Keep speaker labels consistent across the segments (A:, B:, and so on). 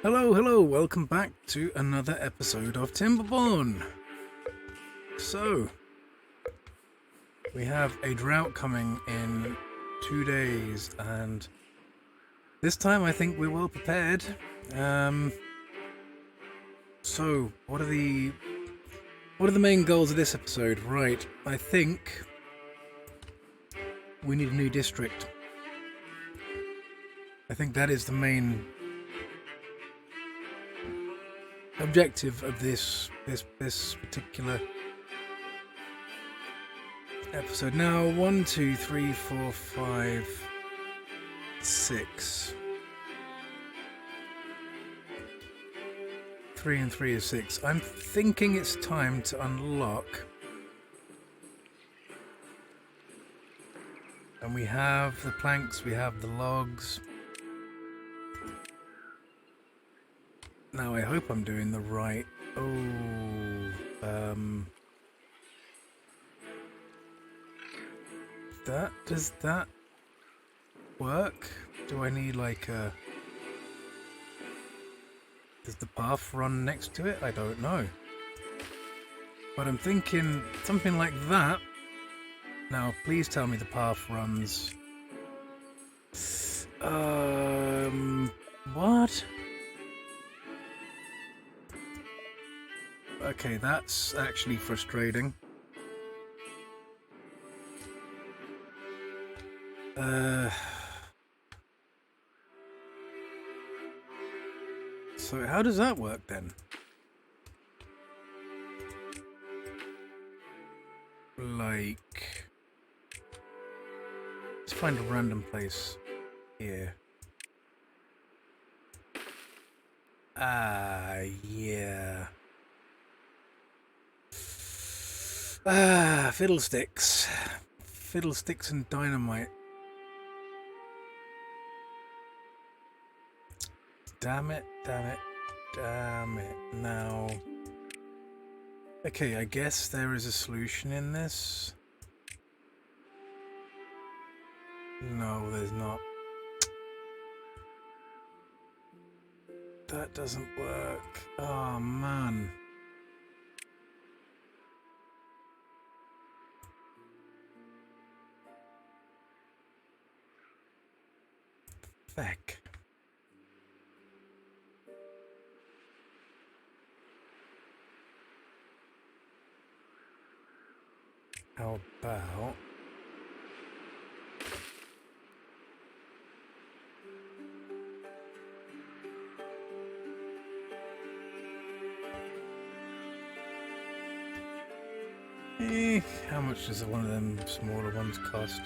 A: Hello, welcome back to another episode of Timberborn. So, we have a drought coming in 2 days, and this time I think we're well prepared. So, what are the main goals of this episode? Right, I think we need a new district. I think that is the main objective of this particular episode. Now, 1, 2, 3, 4, 5, 6. 3 and 3 is 6. I'm thinking it's time to unlock. And we have the planks, we have the logs. Now I hope I'm doing the right. Does that work? Do I need like a... Does the path run next to it? I don't know. But I'm thinking something like that. Now please tell me the path runs. What? Okay, that's actually frustrating. So how does that work then? Like... Let's find a random place here. Yeah. Fiddlesticks. Fiddlesticks and dynamite. Damn it. Now... Okay, I guess there is a solution in this. No, there's not. That doesn't work. Oh, man. Feck. How about... how much does one of them smaller ones cost?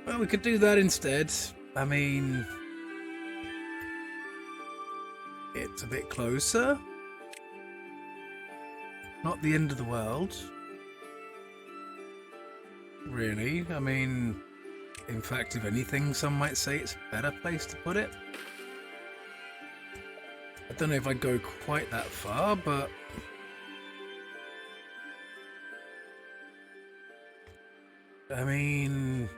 A: Well, we could do that instead. I mean... It's a bit closer. Not the end of the world. Really. I mean, in fact, if anything, some might say it's a better place to put it. I don't know if I'd go quite that far, but... I mean...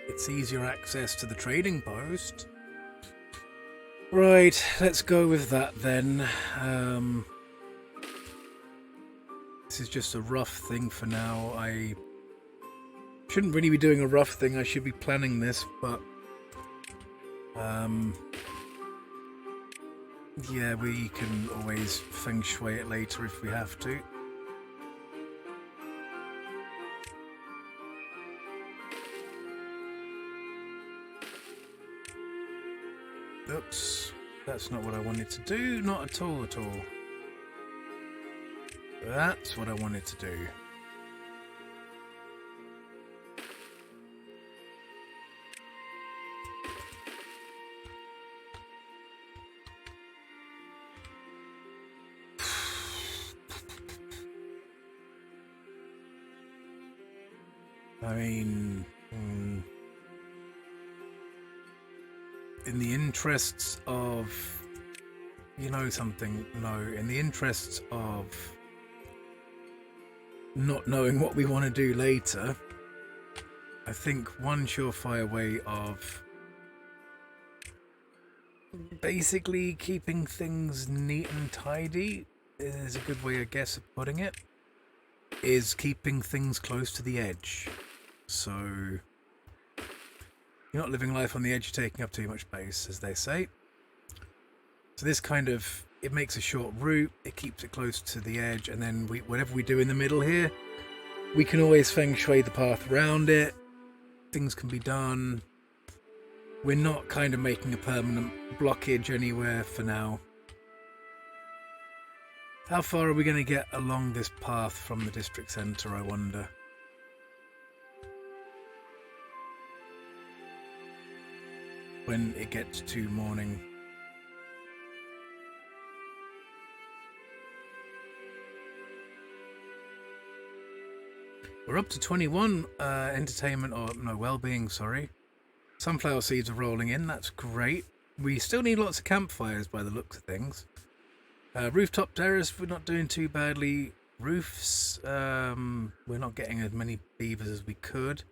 A: It's easier access to the trading post. Right, let's go with that then. This is just a rough thing for now. I shouldn't really be doing a rough thing. I should be planning this, but... yeah, we can always feng shui it later if we have to. Oops, that's not what I wanted to do. Not at all. That's what I wanted to do. I mean... in the interests of... You know something? No, in the interests of not knowing what we want to do later, I think one surefire way of basically keeping things neat and tidy is a good way, I guess, of putting it, is keeping things close to the edge. So you're not living life on the edge, taking up too much space, as they say. So this kind of, it makes a short route, it keeps it close to the edge, and then whatever we do in the middle here, we can always feng shui the path around it. Things can be done. We're not kind of making a permanent blockage anywhere for now. How far are we going to get along this path from the district centre, I wonder? When it gets to morning. We're up to 21 entertainment, or no, well-being, sorry. Sunflower seeds are rolling in, that's great. We still need lots of campfires by the looks of things. Rooftop terrace, we're not doing too badly. Roofs, we're not getting as many beavers as we could.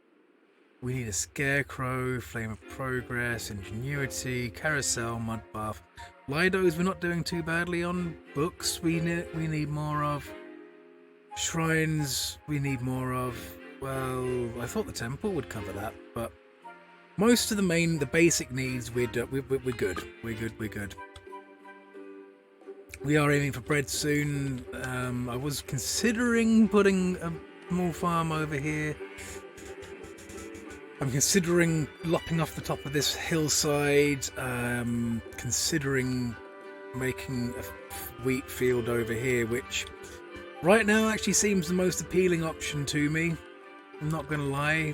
A: We need a scarecrow, flame of progress, ingenuity, carousel, mud bath. Lidos, we're not doing too badly on. Books, we need more of. Shrines, we need more of. Well, I thought the temple would cover that, but most of the basic needs, we're good. We're good. We are aiming for bread soon. I was considering putting a small farm over here. I'm considering lopping off the top of this hillside. Considering making a wheat field over here, which right now actually seems the most appealing option to me. I'm not going to lie.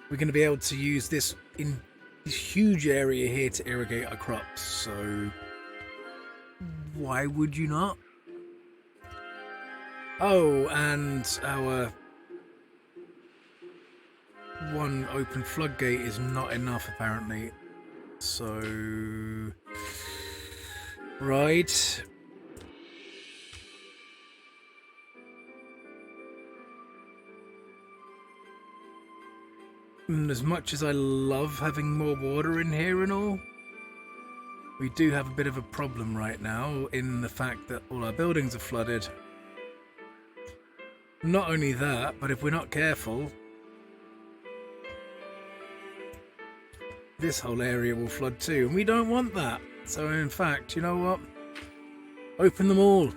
A: We're going to be able to use this in this huge area here to irrigate our crops, so why would you not? Oh, and our one open floodgate is not enough apparently, so right. And as much as I love having more water in here and all, we do have a bit of a problem right now in the fact that all our buildings are flooded. Not only that, but if we're not careful, this whole area will flood too, and we don't want that. So in fact, you know what? Open them all.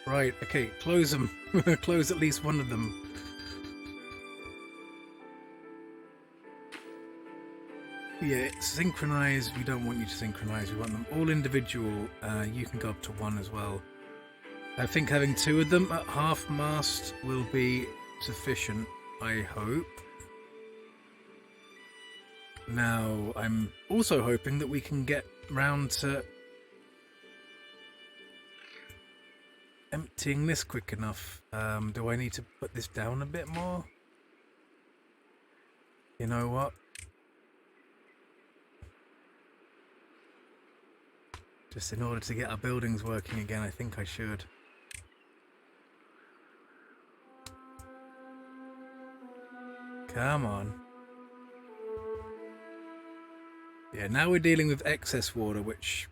A: Right, okay, close them. Close at least one of them. Yeah, synchronize. We don't want you to synchronize. We want them all individual. You can go up to one as well. I think having two of them at half mast will be sufficient, I hope. Now, I'm also hoping that we can get round to emptying this quick enough. Do I need to put this down a bit more? You know what? Just in order to get our buildings working again, I think I should. Come on. Yeah, now we're dealing with excess water, which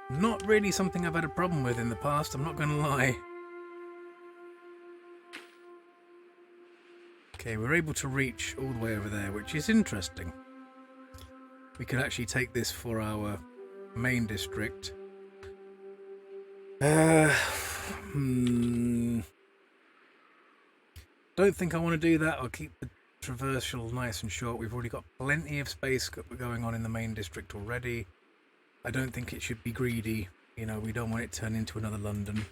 A: not really something I've had a problem with in the past, I'm not going to lie. Okay, we're able to reach all the way over there, which is interesting. We could actually take this for our main district. Don't think I want to do that. I'll keep the traversal nice and short. We've already got plenty of space going on in the main district already. I don't think it should be greedy. You know, we don't want it to turn into another London.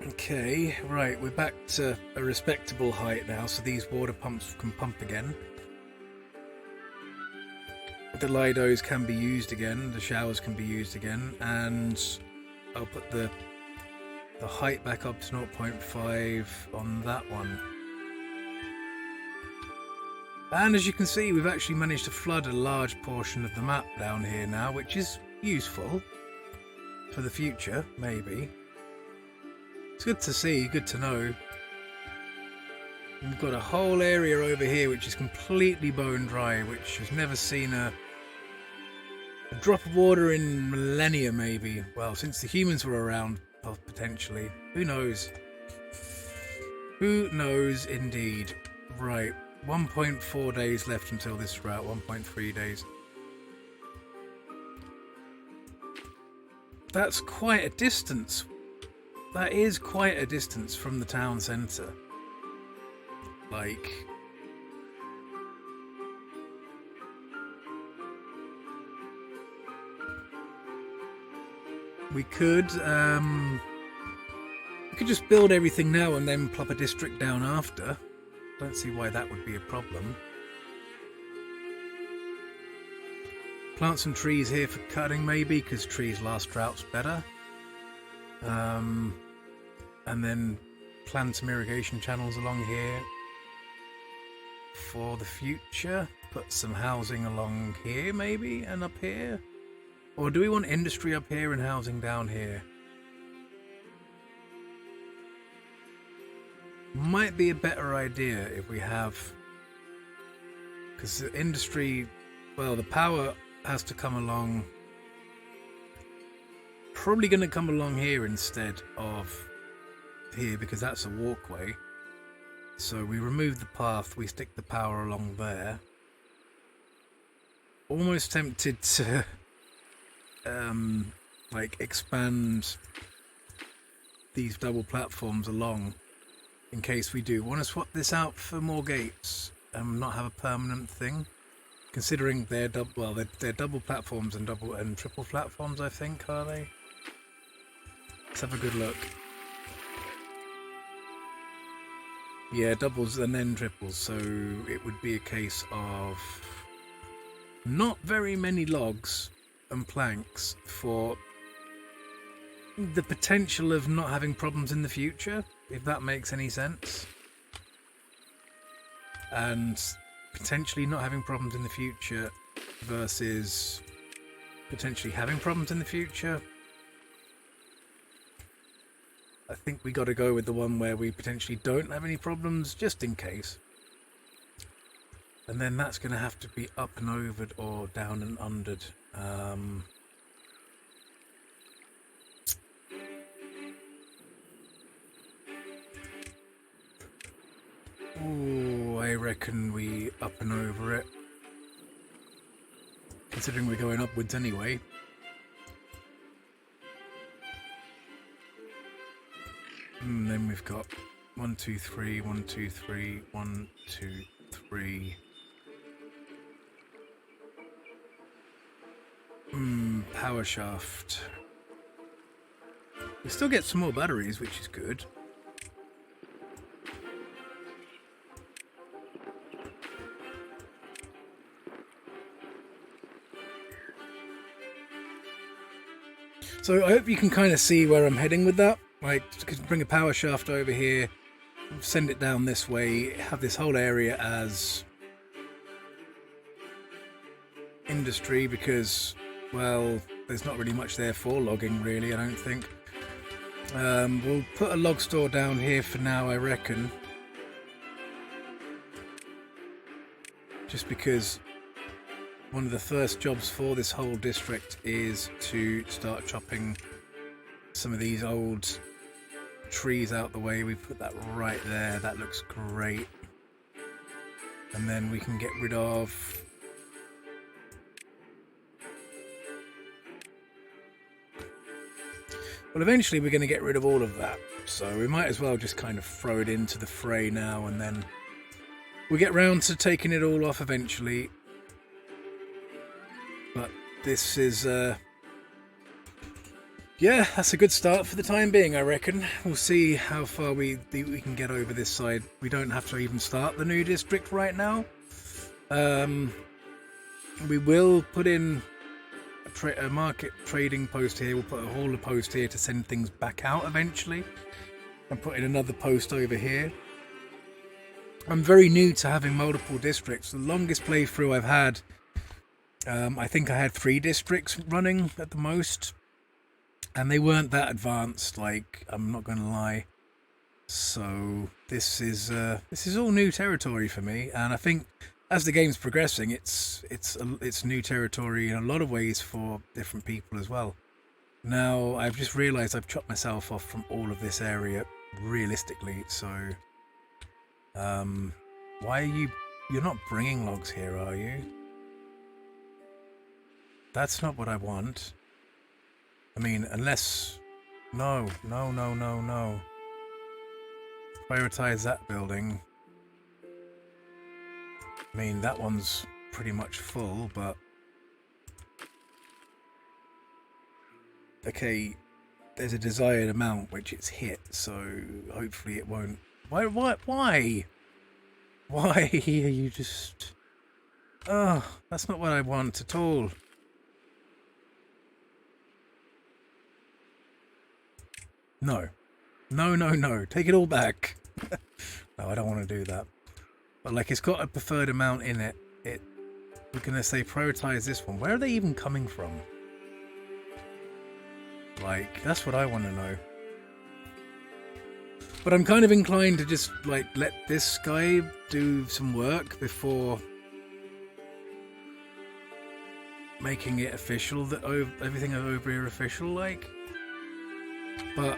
A: Okay, right, we're back to a respectable height now, so these water pumps can pump again. The Lidos can be used again, the showers can be used again, and I'll put the height back up to 0.5 on that one. And as you can see, we've actually managed to flood a large portion of the map down here now, which is useful for the future, maybe. It's good to see, good to know. We've got a whole area over here which is completely bone dry, which has never seen a drop of water in millennia, maybe. Well, since the humans were around, potentially. Who knows? Who knows indeed. Right, 1.4 days left until this route, 1.3 days. That's quite a distance. That is quite a distance from the town centre. Like... We could just build everything now and then plop a district down after. Don't see why that would be a problem. Plant some trees here for cutting, maybe, because trees last droughts better. And then plan some irrigation channels along here for the future. Put some housing along here, maybe, and up here. Or do we want industry up here and housing down here? Might be a better idea if we have... Because the industry... Well, the power has to come along... Probably going to come along here instead of here, because that's a walkway. So we remove the path, we stick the power along there. Almost tempted to... like expand these double platforms along in case we do want to swap this out for more gates and not have a permanent thing, considering they're double platforms and double and triple platforms, I think, are they? Let's have a good look. Yeah, doubles and then triples, so it would be a case of not very many logs and planks for the potential of not having problems in the future, if that makes any sense. And potentially not having problems in the future versus potentially having problems in the future. I think we got to go with the one where we potentially don't have any problems, just in case. And then that's going to have to be up and overed or down and undered. Oh, I reckon we up and over it. Considering we're going upwards anyway. And then we've got 1, 2, 3, 1, 2, 3, 1, 2, 3. Power shaft. We still get some more batteries, which is good. So I hope you can kind of see where I'm heading with that. Like, bring a power shaft over here, send it down this way, have this whole area as industry, because, well, there's not really much there for logging, really, I don't think. We'll put a log store down here for now, I reckon. Just because one of the first jobs for this whole district is to start chopping some of these old trees out the way. We put that right there. That looks great. And then we can get rid of... Well, eventually we're going to get rid of all of that. So we might as well just kind of throw it into the fray now, and then we'll get round to taking it all off eventually. But this is... yeah, that's a good start for the time being, I reckon. We'll see how far we can get over this side. We don't have to even start the new district right now. We will put in a market trading post here. We'll put a hauler post here to send things back out eventually. And put in another post over here. I'm very new to having multiple districts. The longest playthrough I've had, I think I had 3 districts running at the most, and they weren't that advanced, like, I'm not gonna lie. So this is all new territory for me, and I think as the game's progressing, it's new territory in a lot of ways for different people as well. Now I've just realised I've chopped myself off from all of this area realistically, so why are you're not bringing logs here, are you? That's not what I want. I mean, unless... No. Prioritize that building. I mean, that one's pretty much full, but... Okay, there's a desired amount which it's hit, so hopefully it won't... Why? Why are you just... Oh, that's not what I want at all. No. No. Take it all back. No, I don't want to do that. But like, it's got a preferred amount in it. We're going to say prioritize this one. Where are they even coming from? Like, that's what I want to know. But I'm kind of inclined to just, like, let this guy do some work before making it official, that everything over here official, like. But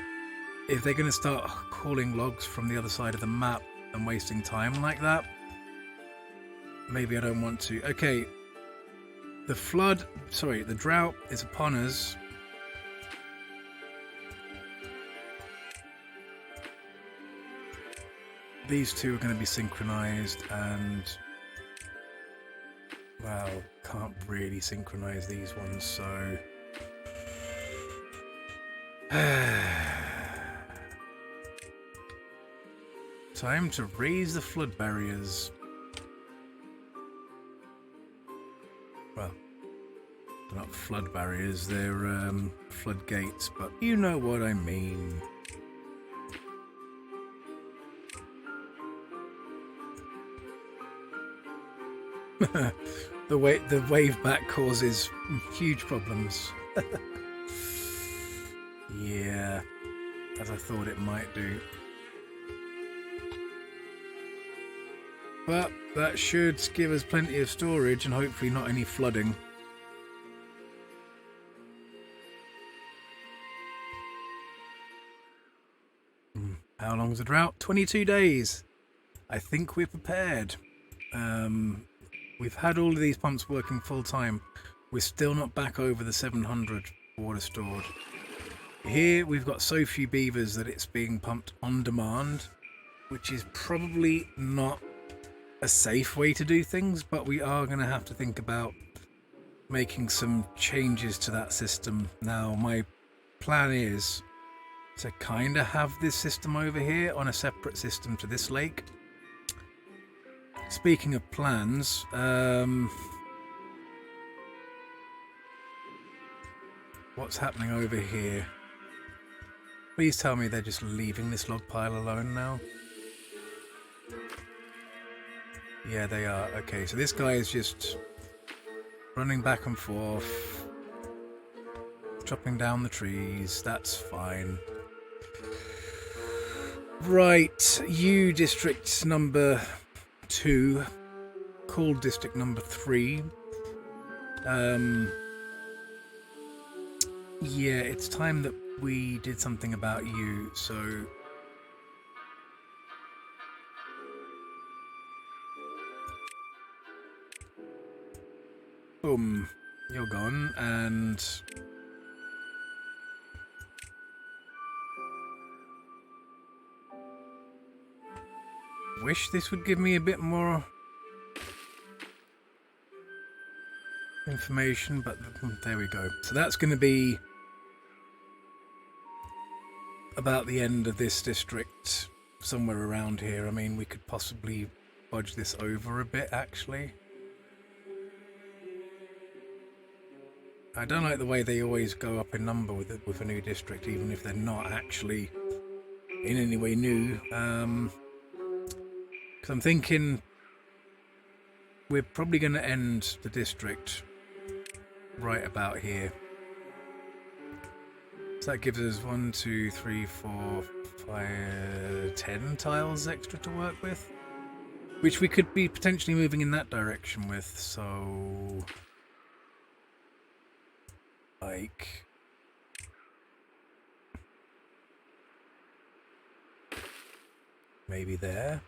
A: if they're going to start calling logs from the other side of the map and wasting time like that, maybe I don't want to. Okay, the drought is upon us. These two are going to be synchronized, and well, can't really synchronize these ones, so time to raise the flood barriers. Well, they're not flood barriers, they're floodgates, but you know what I mean. The wave back causes huge problems. Yeah, as I thought it might do. But that should give us plenty of storage and hopefully not any flooding. How long's the drought? 22 days. I think we're prepared. We've had all of these pumps working full time. We're still not back over the 700 water stored. Here we've got so few beavers that it's being pumped on demand, which is probably not a safe way to do things, but we are going to have to think about making some changes to that system. Now, my plan is to kind of have this system over here on a separate system to this lake. Speaking of plans, what's happening over here? Please tell me they're just leaving this log pile alone now. Yeah, they are. Okay, so this guy is just running back and forth, chopping down the trees. That's fine. Right, you district number 2, called district number 3. Yeah, it's time that we did something about you, so boom, you're gone, and wish this would give me a bit more information, but there we go. So that's going to be about the end of this district, somewhere around here. I mean, we could possibly budge this over a bit, actually. I don't like the way they always go up in number with a new district, even if they're not actually in any way new. Because I'm thinking we're probably going to end the district right about here. So that gives us 1, 2, 3, 4, 5, 10 tiles extra to work with, which we could be potentially moving in that direction with. So, like, maybe there.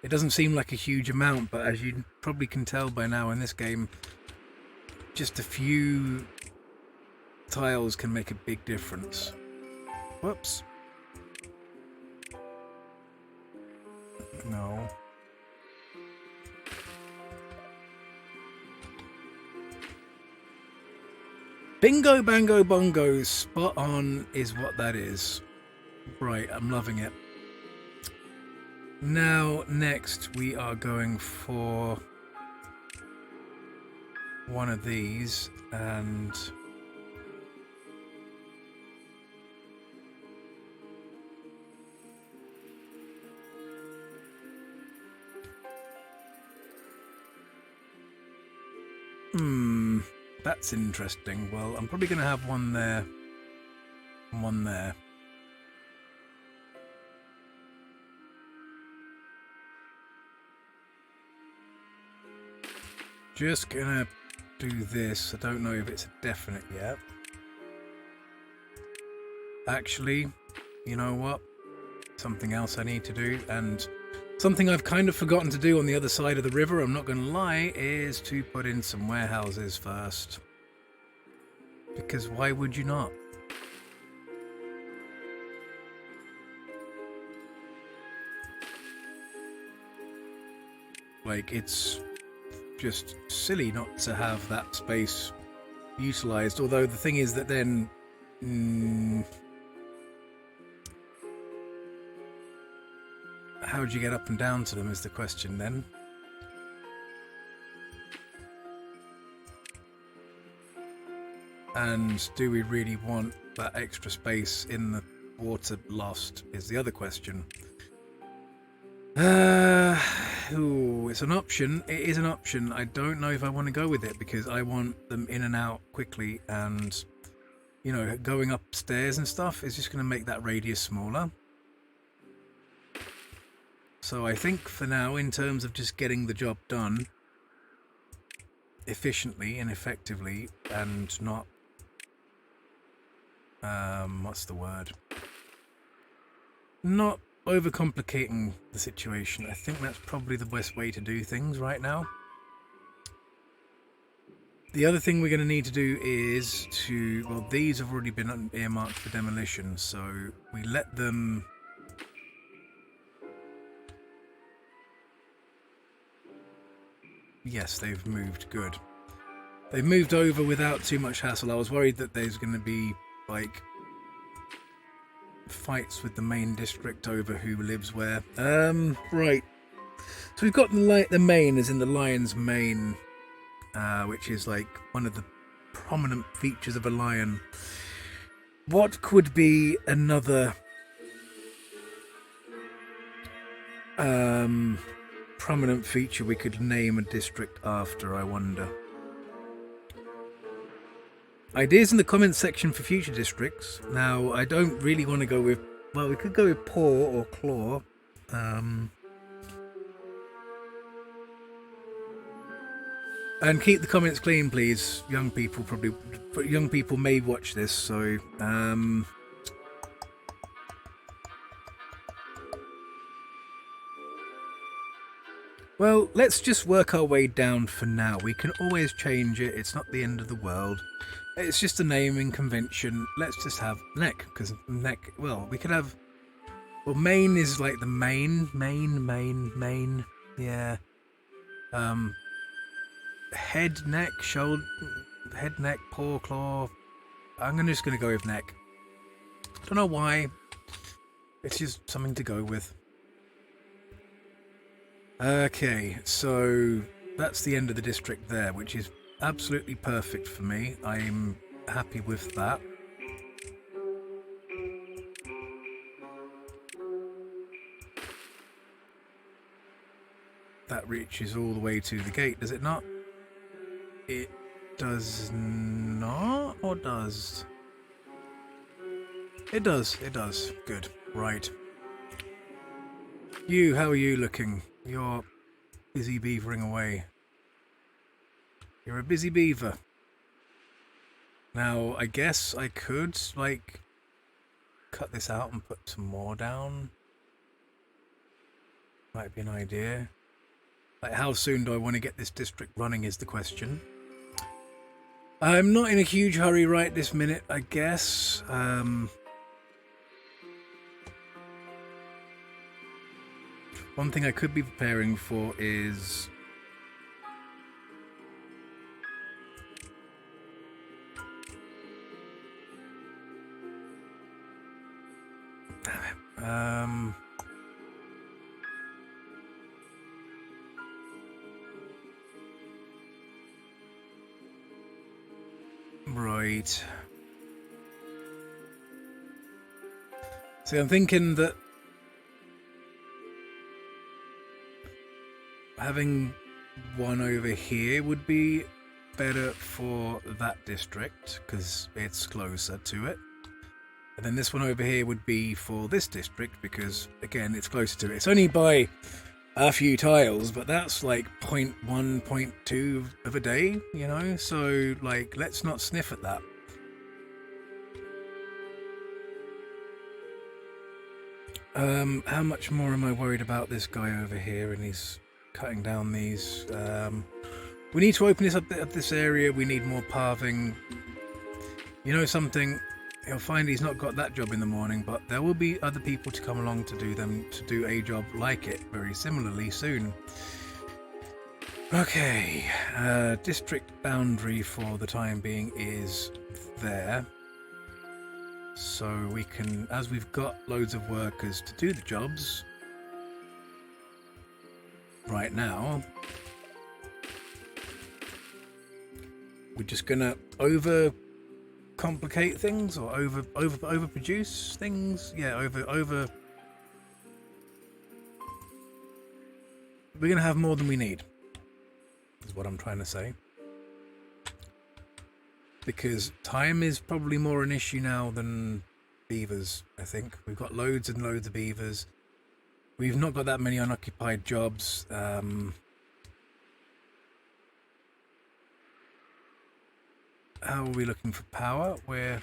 A: It doesn't seem like a huge amount, but as you probably can tell by now in this game, just a few tiles can make a big difference. Whoops. No. Bingo, bango, bongo. Spot on is what that is. Right, I'm loving it. Now, next we are going for one of these, and that's interesting. Well, I'm probably going to have one there and one there. Just gonna do this. I don't know if it's a definite yet. Actually, you know what? Something else I need to do, and something I've kind of forgotten to do on the other side of the river, I'm not going to lie, is to put in some warehouses first. Because why would you not? Like, it's just silly not to have that space utilized. Although the thing is that then how do you get up and down to them is the question then. And do we really want that extra space in the water lost is the other question. Ooh, it's an option. It is an option. I don't know if I want to go with it because I want them in and out quickly, and you know, going upstairs and stuff is just going to make that radius smaller. So I think for now, in terms of just getting the job done efficiently and effectively, and not what's the word? Not overcomplicating the situation. I think that's probably the best way to do things right now. The other thing we're going to need to do is to, well, these have already been earmarked for demolition, so we let them yes, they've moved. Good. They've moved over without too much hassle. I was worried that there's going to be like fights with the main district over who lives where. Right. So we've got the main, as in the lion's mane, which is like one of the prominent features of a lion. What could be another prominent feature we could name a district after, I wonder? Ideas in the comments section for future districts. Now, I don't really want to go with... Well, we could go with paw or claw. And keep the comments clean, please. Young people may watch this, so... Well, let's just work our way down for now. We can always change it. It's not the end of the world. It's just a naming convention. Let's just have neck, because neck, well, we could have... Well, mane is like the main. Yeah. Head, neck, shoulder... Head, neck, paw, claw... I'm just going to go with neck. Don't know why. It's just something to go with. Okay, so that's the end of the district there, which is absolutely perfect for me. I'm happy with that. that reaches all the way to the gate, does it not? It does not, or does? It does, it does. Good, right. You, how are you looking? You're busy beavering away. You're a busy beaver. Now, I guess I could, like, cut this out and put some more down. Might be an idea. Like, how soon do I want to get this district running is the question. I'm not in a huge hurry right this minute, I guess. One thing I could be preparing for is... Right. See, I'm thinking that having one over here would be better for that district because it's closer to it. And then this one over here would be for this district because, again, it's closer to it. It's only by a few tiles, but that's like 0.1, 0.2 of a day, you know? So, like, let's not sniff at that. How much more am I worried about this guy over here? And he's cutting down these. We need to open this up this area. We need more pathing. You know something? He'll find he's not got that job in the morning, but there will be other people to come along to do a job like it very similarly soon. Okay, district boundary for the time being is there. So we can, as we've got loads of workers to do the jobs right now, we're just gonna complicate things or overproduce things. Yeah, over. We're gonna have more than we need, is what I'm trying to say. Because time is probably more an issue now than beavers, I think. We've got loads and loads of beavers. We've not got that many unoccupied jobs. How are we looking for power? We're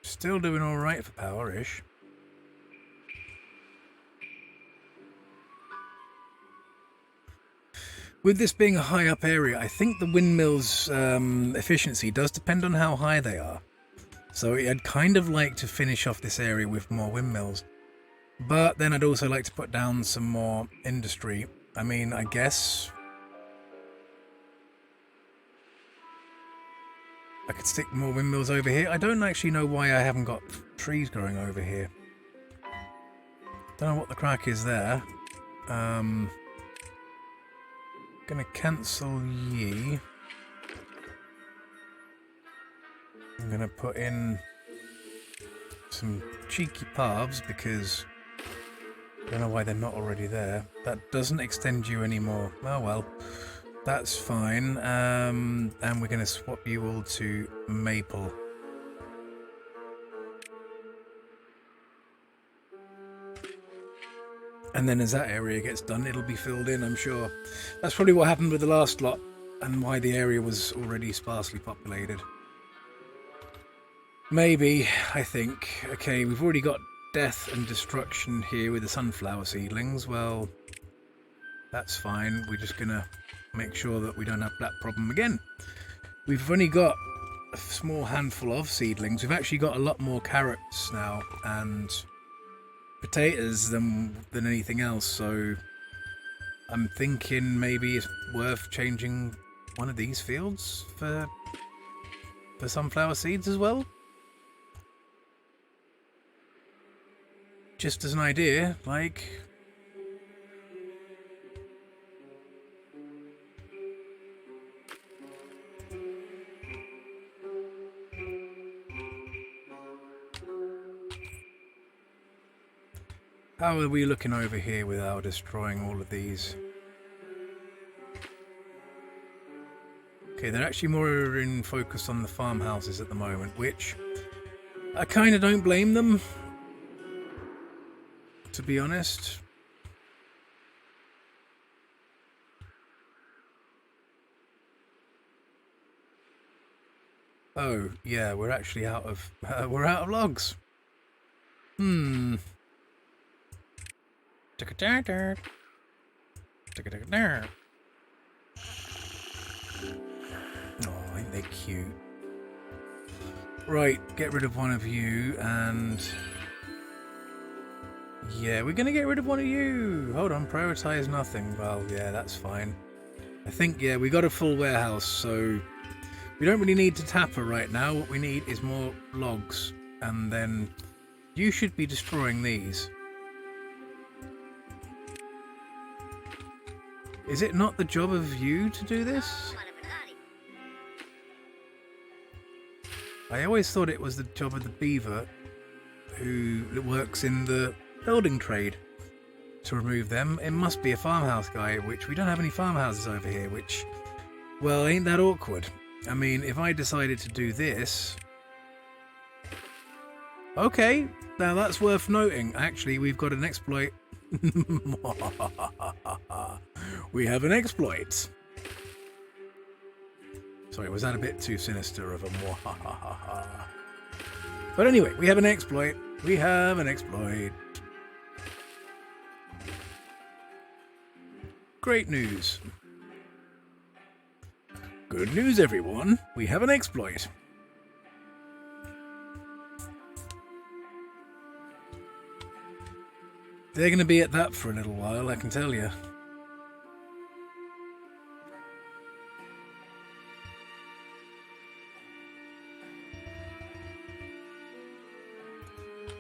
A: still doing all right for power-ish. With this being a high up area, I think the windmills' efficiency does depend on how high they are. So I'd kind of like to finish off this area with more windmills. But then I'd also like to put down some more industry. I mean, I guess I could stick more windmills over here. I don't actually know why I haven't got trees growing over here. Don't know what the crack is there. Gonna cancel ye. I'm gonna put in some cheeky paths because I don't know why they're not already there. That doesn't extend you anymore. Oh well, that's fine. And we're gonna swap you all to maple. And then as that area gets done, it'll be filled in, I'm sure. That's probably what happened with the last lot and why the area was already sparsely populated. Maybe, I think. Okay, we've already got death and destruction here with the sunflower seedlings. Well, that's fine. We're just going to make sure that we don't have that problem again. We've only got a small handful of seedlings. We've actually got a lot more carrots now and potatoes than anything else, so I'm thinking maybe it's worth changing one of these fields for sunflower seeds as well. Just as an idea, like... How are we looking over here without destroying all of these? Okay, they're actually more in focus on the farmhouses at the moment, which I kind of don't blame them, to be honest. Oh, yeah, we're actually out of logs. Oh, ain't they cute? Right, get rid of one of you, and yeah, we're gonna get rid of one of you. Hold on, prioritize nothing. Well, yeah, that's fine. I think, yeah, we got a full warehouse, so we don't really need to tap her right now. What we need is more logs, and then you should be destroying these. Is it not the job of you to do this? I always thought it was the job of the beaver who works in the building trade to remove them. It must be a farmhouse guy, which we don't have any farmhouses over here, which, well, ain't that awkward. I mean, if I decided to do this... Okay, now that's worth noting. Actually, we've got an exploit. We have an exploit. Sorry, was that a bit too sinister of a mwahahaha? But anyway, we have an exploit. We have an exploit. Great news. Good news, everyone. We have an exploit. They're going to be at that for a little while, I can tell you.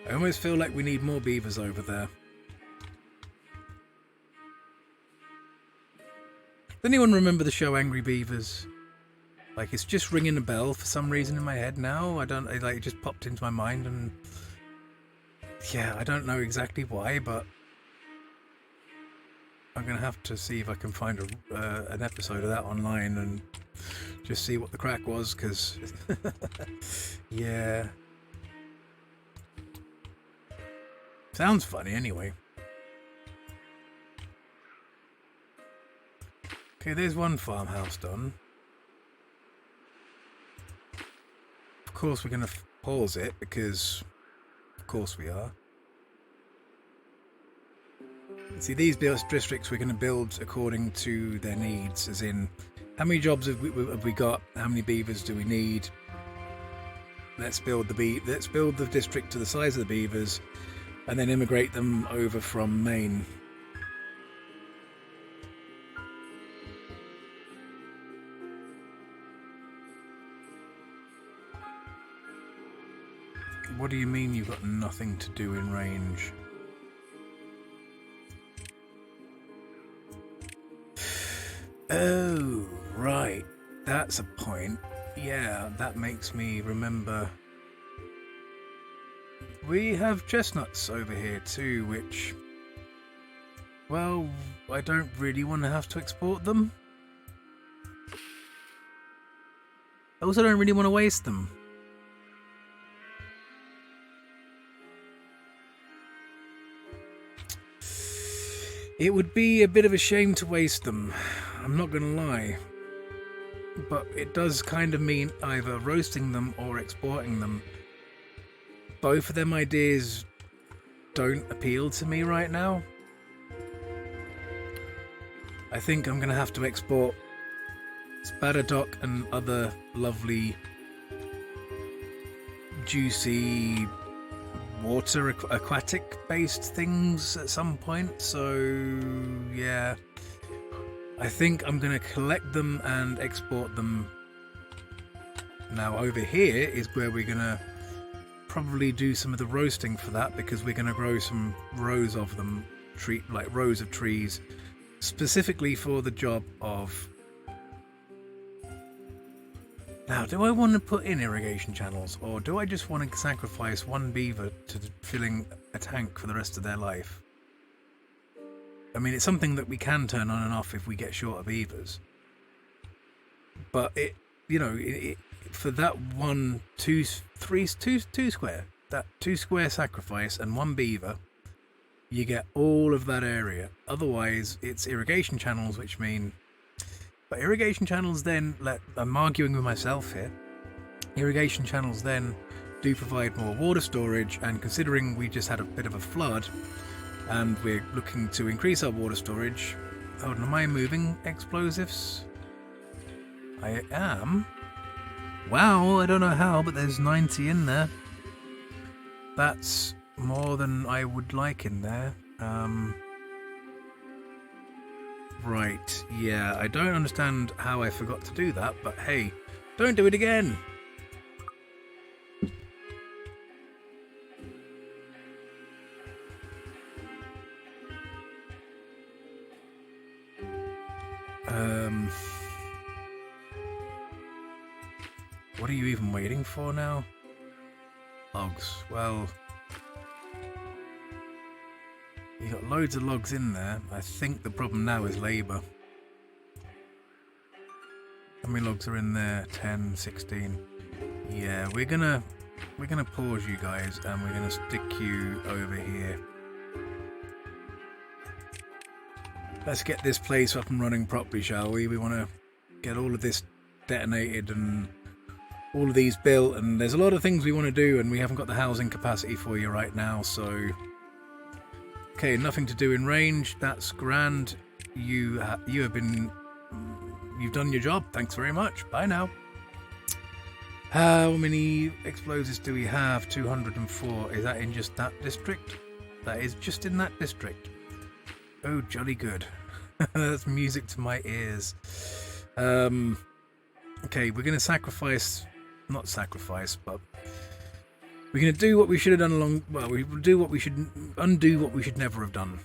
A: I almost feel like we need more beavers over there. Does anyone remember the show Angry Beavers? Like, it's just ringing a bell for some reason in my head now. It just popped into my mind, and yeah, I don't know exactly why, but I'm gonna have to see if I can find an episode of that online and just see what the crack was, because yeah, sounds funny anyway. Okay, there's one farmhouse done. Of course we're going to pause it, because of course we are. See, these districts we're going to build according to their needs, as in, how many jobs have we got? How many beavers do we need? Let's build the district to the size of the beavers, and then immigrate them over from Maine. What do you mean you've got nothing to do in range? Oh, right. That's a point. Yeah, that makes me remember. We have chestnuts over here too, which... well, I don't really want to have to export them. I also don't really want to waste them. It would be a bit of a shame to waste them, I'm not going to lie. But it does kind of mean either roasting them or exporting them. Both of them ideas don't appeal to me right now. I think I'm going to have to export Spadadoc and other lovely, juicy, aquatic based things at some point, so yeah, I think I'm going to collect them and export them. Now over here is where we're going to probably do some of the roasting for that, because we're going to grow some rows of them, like rows of trees, specifically for the job of... Now, do I want to put in irrigation channels, or do I just want to sacrifice one beaver to filling a tank for the rest of their life? I mean, it's something that we can turn on and off if we get short of beavers. But it, you know, for that 2 square, that 2 square sacrifice and 1 beaver, you get all of that area. Otherwise, it's irrigation channels, which mean... But irrigation channels then... I'm arguing with myself here. Irrigation channels then do provide more water storage, and considering we just had a bit of a flood, and we're looking to increase our water storage... Hold on, am I moving explosives? I am. Wow, I don't know how, but there's 90 in there. That's more than I would like in there. Right, yeah, I don't understand how I forgot to do that, but hey, don't do it again! What are you even waiting for now? Logs. Well, you got loads of logs in there. I think the problem now is labour. How many logs are in there? 10, 16. Yeah, we're gonna pause you guys, and we're gonna stick you over here. Let's get this place up and running properly, shall we? We want to get all of this detonated and all of these built, and there's a lot of things we want to do, and we haven't got the housing capacity for you right now, so... Okay, nothing to do in range. That's grand. You've done your job. Thanks very much. Bye now. How many explosives do we have? 204. Is that in just that district? That is just in that district. Oh, jolly good. That's music to my ears. Okay, we're going to sacrifice... Not sacrifice, but... We're going to do what we should have done along... Well, we will do what we should... Undo what we should never have done.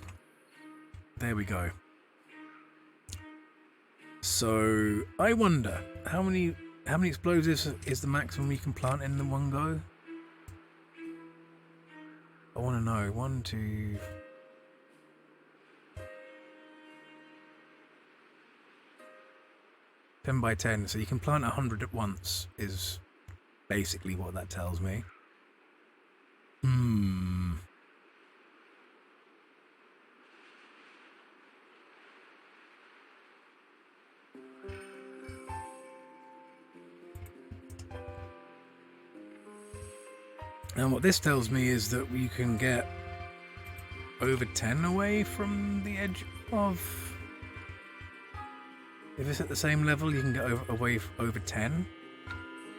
A: There we go. So, I wonder, how many explosives is the maximum you can plant in the one go? I want to know. 1, 2... 10 by 10, so you can plant 100 at once, is basically what that tells me. And what this tells me is that you can get over 10 away from the edge of... If it's at the same level, you can get away over 10.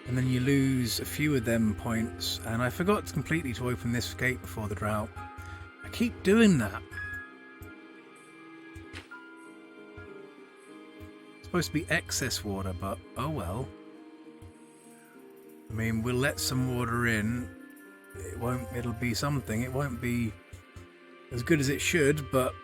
A: And then you lose a few of them points. And I forgot completely to open this gate before the drought. I keep doing that. It's supposed to be excess water, but oh well. I mean, we'll let some water in. It'll be something. It won't be as good as it should, but...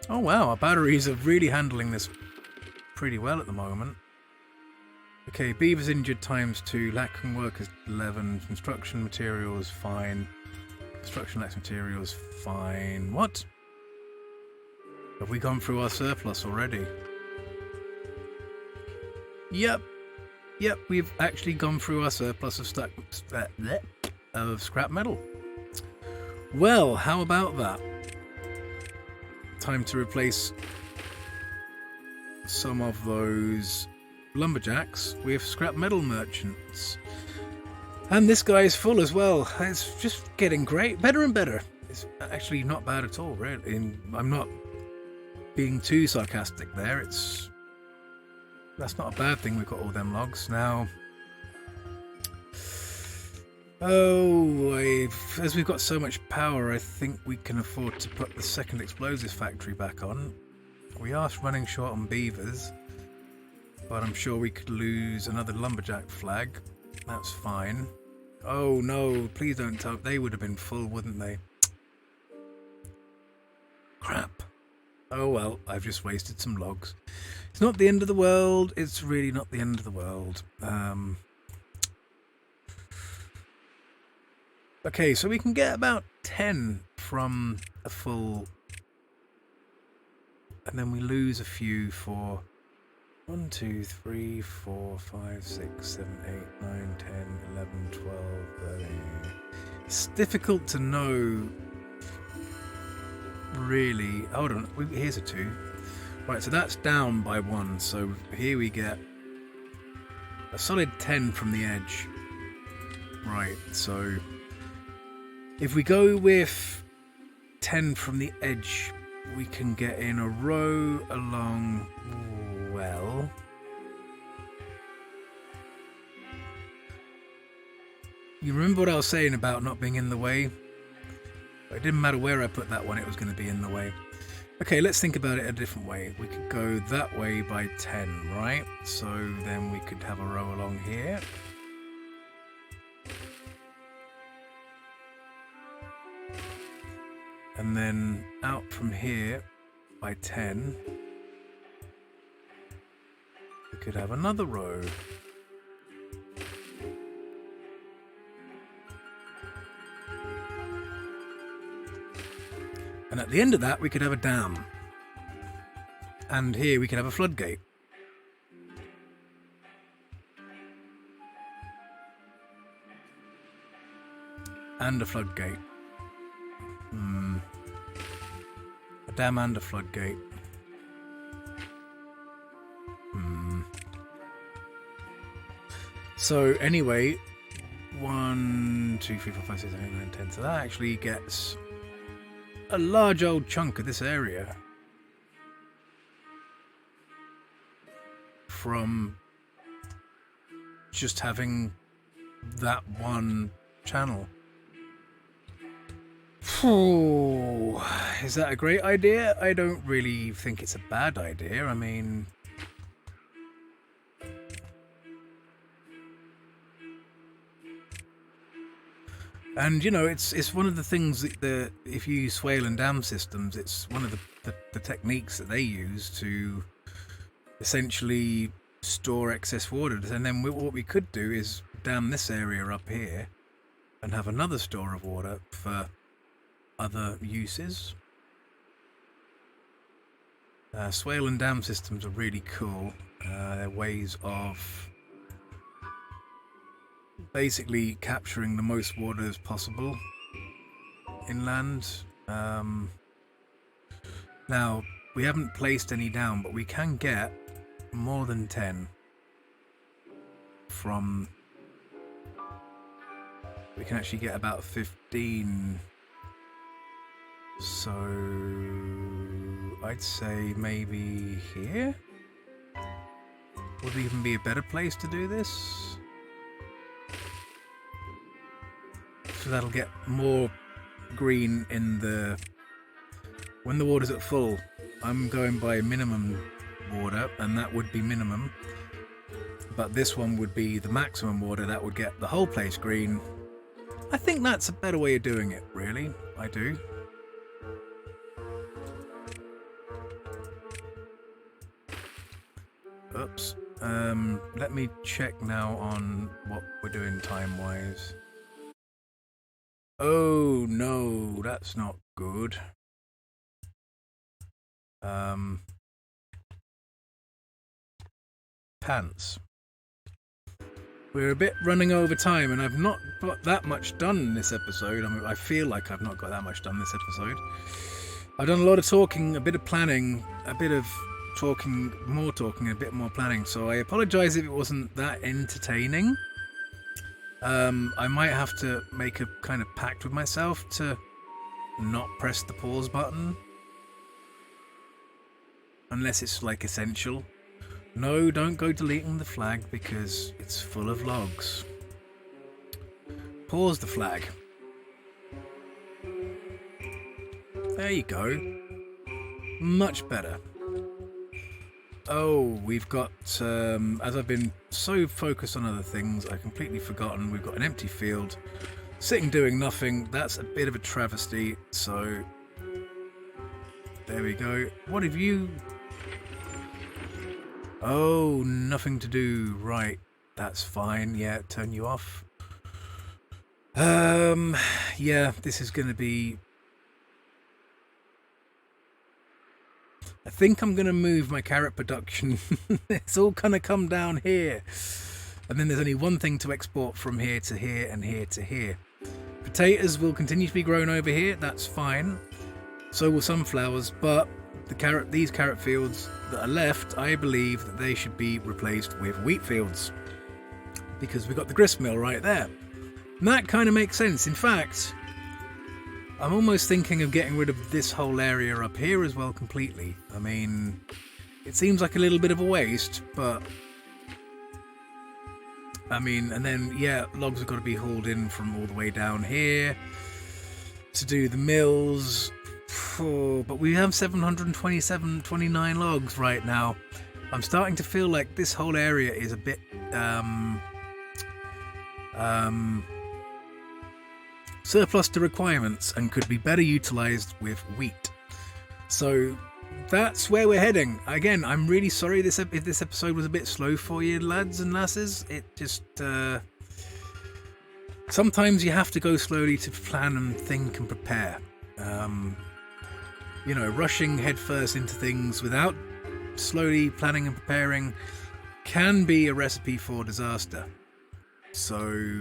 A: Oh wow, our batteries are really handling this pretty well at the moment. Okay, beavers injured ×2, lacking workers 11, construction materials fine, construction lacks materials fine. What? Have we gone through our surplus already? Yep, we've actually gone through our surplus of scrap metal. Well, how about that? Time to replace some of those lumberjacks with scrap metal merchants. And this guy is full as well. It's just getting great, better and better. It's actually not bad at all, really. I'm not being too sarcastic there. That's not a bad thing. We've got all them logs now. As we've got so much power, I think we can afford to put the second explosives factory back on. We are running short on beavers, but I'm sure we could lose another lumberjack flag. That's fine. Oh no, please don't tell. They would have been full, wouldn't they? Crap. Oh well, I've just wasted some logs. It's not the end of the world. It's really not the end of the world. Okay, so we can get about 10 from a full, and then we lose a few for 1, 2, 3, 4, 5, 6, 7, 8, 9, 10, 11, 12, 13. It's difficult to know, really. Hold on, here's a 2. Right, so that's down by 1, so here we get a solid 10 from the edge. Right, so if we go with 10 from the edge, we can get in a row along, well, you remember what I was saying about not being in the way? It didn't matter where I put that one, it was going to be in the way. Okay, let's think about it a different way. We could go that way by 10, right? So then we could have a row along here. And then out from here by 10. We could have another row. And at the end of that, we could have a dam. And here we could have a floodgate. And a floodgate. A dam and a floodgate. So anyway, 1, 2, 3, 4, 5, 6, 7, 8, 9, 10. So that actually gets a large old chunk of this area from just having that one channel. Ooh, is that a great idea? I don't really think it's a bad idea. I mean, and you know, it's one of the things that if you use swale and dam systems, it's one of the techniques that they use to essentially store excess water. And then what we could do is dam this area up here and have another store of water for other uses. Swale and dam systems are really cool. They're ways of basically capturing the most water as possible inland. Now, we haven't placed any down, but we can get more than 10 from... We can actually get about 15. So I'd say maybe here would even be a better place to do this. So that'll get more green in the... When the water's at full, I'm going by minimum water, and that would be minimum. But this one would be the maximum water, that would get the whole place green. I think that's a better way of doing it, really. I do. Oops. Let me check now on what we're doing time-wise. Oh, no, that's not good. Pants. We're a bit running over time, and I've not got that much done in this episode. I mean, I feel like I've not got that much done this episode. I've done a lot of talking, a bit of planning, a bit of talking, more talking, a bit more planning. So I apologise if it wasn't that entertaining. I might have to make a kind of pact with myself to not press the pause button. Unless it's like essential. No, don't go deleting the flag because it's full of logs. Pause the flag. There you go. Much better. Oh, we've got, as I've been so focused on other things, I've completely forgotten we've got an empty field. Sitting doing nothing, that's a bit of a travesty, so... There we go. What have you... Oh, nothing to do. Right, that's fine. Yeah, turn you off. Yeah, this is going to be... I think I'm going to move my carrot production. It's all going to come down here. And then there's only one thing to export from here to here and here to here. Potatoes will continue to be grown over here. That's fine. So will sunflowers. But these carrot fields that are left, I believe that they should be replaced with wheat fields. Because we've got the grist mill right there. And that kind of makes sense. In fact, I'm almost thinking of getting rid of this whole area up here as well completely. I mean, it seems like a little bit of a waste, but... I mean, and then, yeah, logs have got to be hauled in from all the way down here to do the mills. Oh, but we have 29 logs right now. I'm starting to feel like this whole area is a bit... surplus to requirements and could be better utilized with wheat. So that's where we're heading. Again, I'm really sorry if this episode was a bit slow for you, lads and lasses. It just sometimes you have to go slowly to plan and think and prepare. Rushing headfirst into things without slowly planning and preparing can be a recipe for disaster. So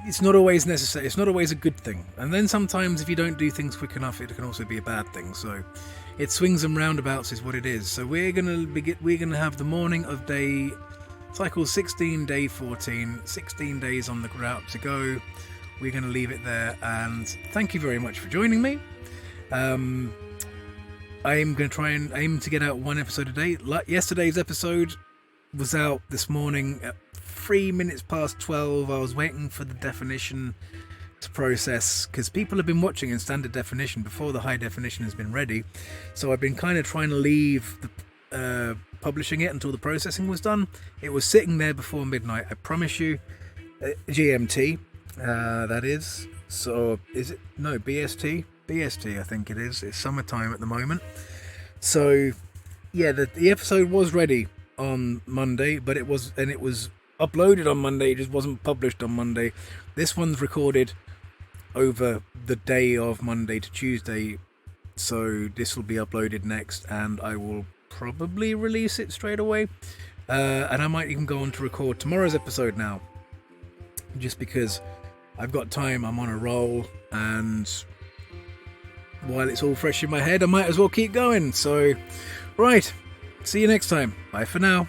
A: it's not always necessary. It's not always a good thing. And then sometimes if you don't do things quick enough, it can also be a bad thing. So it swings and roundabouts is what it is. So we're gonna have the morning of day cycle 16, day 14, 16 days on the route to go. We're gonna leave it there. And thank you very much for joining me. I'm gonna try and aim to get out one episode a day. Yesterday's episode was out this morning at 3 minutes past 12. I was waiting for the definition to process because people have been watching in standard definition before the high definition has been ready. So I've been kind of trying to leave the publishing it until the processing was done. It was sitting there before midnight, I promise you. GMT, that is. So is it? No, BST. BST, I think it is. It's summertime at the moment. So yeah, the episode was ready on Monday, but it was uploaded on Monday. It just wasn't published on Monday. This one's recorded over the day of Monday to Tuesday, so this will be uploaded next, and I will probably release it straight away. And I might even go on to record tomorrow's episode now, just because I've got time. I'm on a roll, and while it's all fresh in my head, I might as well keep going. So, right, see you next time. Bye for now.